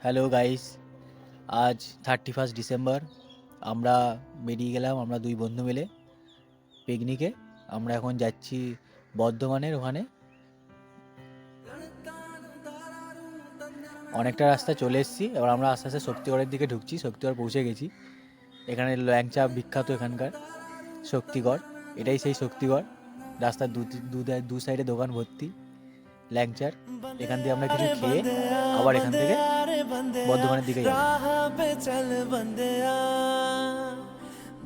Hello guys, আজ 31 December আমরা বেরিয়ে গেলাম আমরা দুই বন্ধু মিলে পিকনিকে। আমরা এখন যাচ্ছি বর্ধমানের ওখানে। অনেকটা রাস্তা চলে এসেছি, এবার আমরা আস্তে আস্তে শক্তিগড়ের দিকে ঢুকছি। শক্তিগড় পৌঁছে গেছি। এখানে ল্যাংচা বিখ্যাত, এখানকার শক্তিগড়, এটাই সেই শক্তিগড়। রাস্তার দু সাইডে দোকান ভর্তি ল্যাংচার। এখান থেকে আমরা কিছু খেয়ে আবার এখান থেকে বর্ধমানের দিকে যাবো।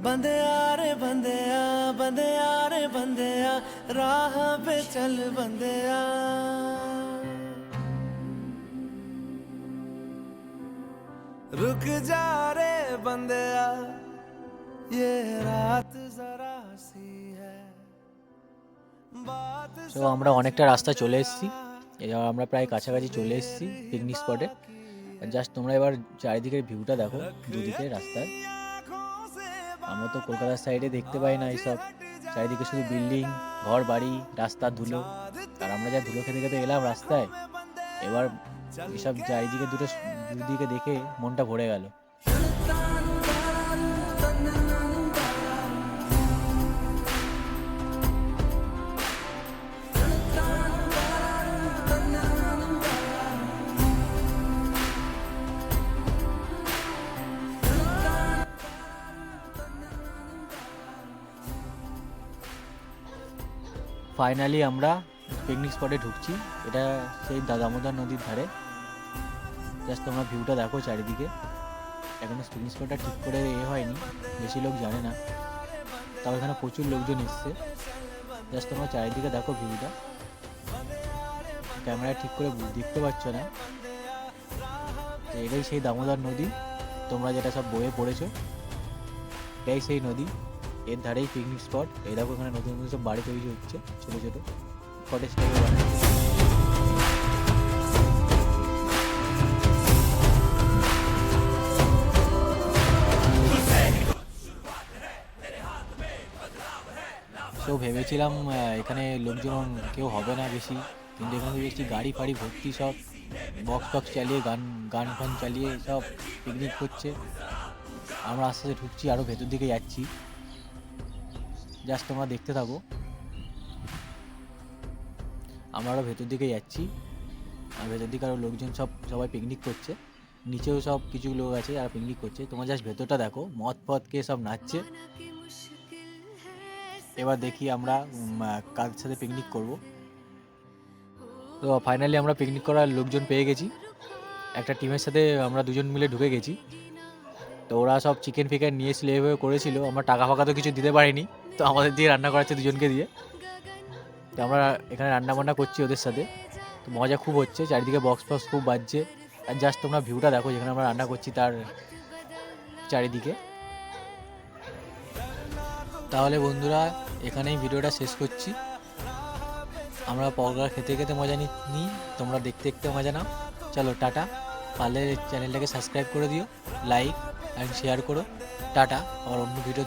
बंदिया रे बंदिया बंदिया रे बंदिया राह पे चल बंदिया रुक जा रे बंदिया ये रात जरा सी है बात তো আমরা অনেকটা রাস্তা চলে এসেছি, এবার আমরা প্রায় কাছাকাছি চলে এসেছি পিকনিক স্পটে। জাস্ট তোমরা এবার চারিদিকের ভিউটা দেখো, দুদিকে রাস্তায়। আমরা তো কলকাতার সাইডে দেখতে পাই না এইসব, চারিদিকে শুধু বিল্ডিং, ঘর বাড়ি, রাস্তার ধুলো। আর আমরা যা ধুলো খেতে খেতে এলাম রাস্তায়, এবার এসব চারিদিকে দুদিকে দেখে মনটা ভরে গেল। ফাইনালি আমরা পিকনিক স্পটে ঢুকছি। এটা সেই দামোদর নদীর ধারে। জাস্ট তোমরা ভিউটা দেখো চারিদিকে। এখনো পিকনিক স্পটটা ঠিক করে হয়নি, বেশি লোক জানে না, তবে এখানে প্রচুর লোকজন এসছে। জাস্ট তোমরা চারিদিকে দেখো ভিউটা, ক্যামেরা ঠিক করে দেখতে পাচ্ছ না। তো এটাই সেই দামোদর নদী, তোমরা যেটা সব বইয়ে পড়েছো, এটাই সেই নদী। এর ধারেই পিকনিক স্পট। এই দেখো এখানে নতুন নতুন সব বাড়ি তৈরি হচ্ছে, ছোটো ছোটো কটেজ টাইপের বানাচ্ছে। তো ভেবেছিলাম এখানে লোকজন কেউ হবে না বেশি, কিন্তু এখানে দেখছি গাড়ি ফাড়ি ভর্তি, সব বক্স টক্স চালিয়ে গান গান ফান চালিয়ে সব পিকনিক করছে। আমরা আস্তে আস্তে ঢুকছি, আরও ভেতর দিকে যাচ্ছি। জাস্ট তোমরা দেখতে থাকো, আমরা আরও ভেতর দিকে যাচ্ছি। আর ভেতর দিকে আরও লোকজন সবাই পিকনিক করছে। নিচেও সব কিছু লোক আছে যারা পিকনিক করছে। তোমরা জাস্ট ভেতরটা দেখো, মদ ফদ খেয়ে সব নাচছে। এবার দেখি আমরা কার সাথে পিকনিক করব। তো ফাইনালি আমরা পিকনিক করার লোকজন পেয়ে গেছি। একটা টিমের সাথে আমরা দুজন মিলে ঢুকে গেছি। তো ওরা সব চিকেন ফিকেন নিয়ে এসে এভাবে করেছিল। আমরা টাকা ফাঁকা তো কিছু দিতে পারিনি, তো আমাদের দিয়ে রান্না করাচ্ছে দুজনকে দিয়ে। তো আমরা এখানে রান্না বান্না করছি ওদের সাথে। তো মজা খুব হচ্ছে, চারিদিকে বক্স ফক্স খুব বাজছে। আর জাস্ট তোমরা ভিউটা দেখো, যেখানে আমরা রান্না করছি তার চারিদিকে। তাহলে বন্ধুরা, এখানেই ভিডিওটা শেষ করছি। আমরা পকোড়া খেতে খেতে মজা নিই, তোমরা দেখতে দেখতে মজা নাও। চলো টাটা। পারলে চ্যানেলটাকে সাবস্ক্রাইব করে দিও, লাইক অ্যান্ড শেয়ার করো। টাটা। আর অন্য ভিডিওতে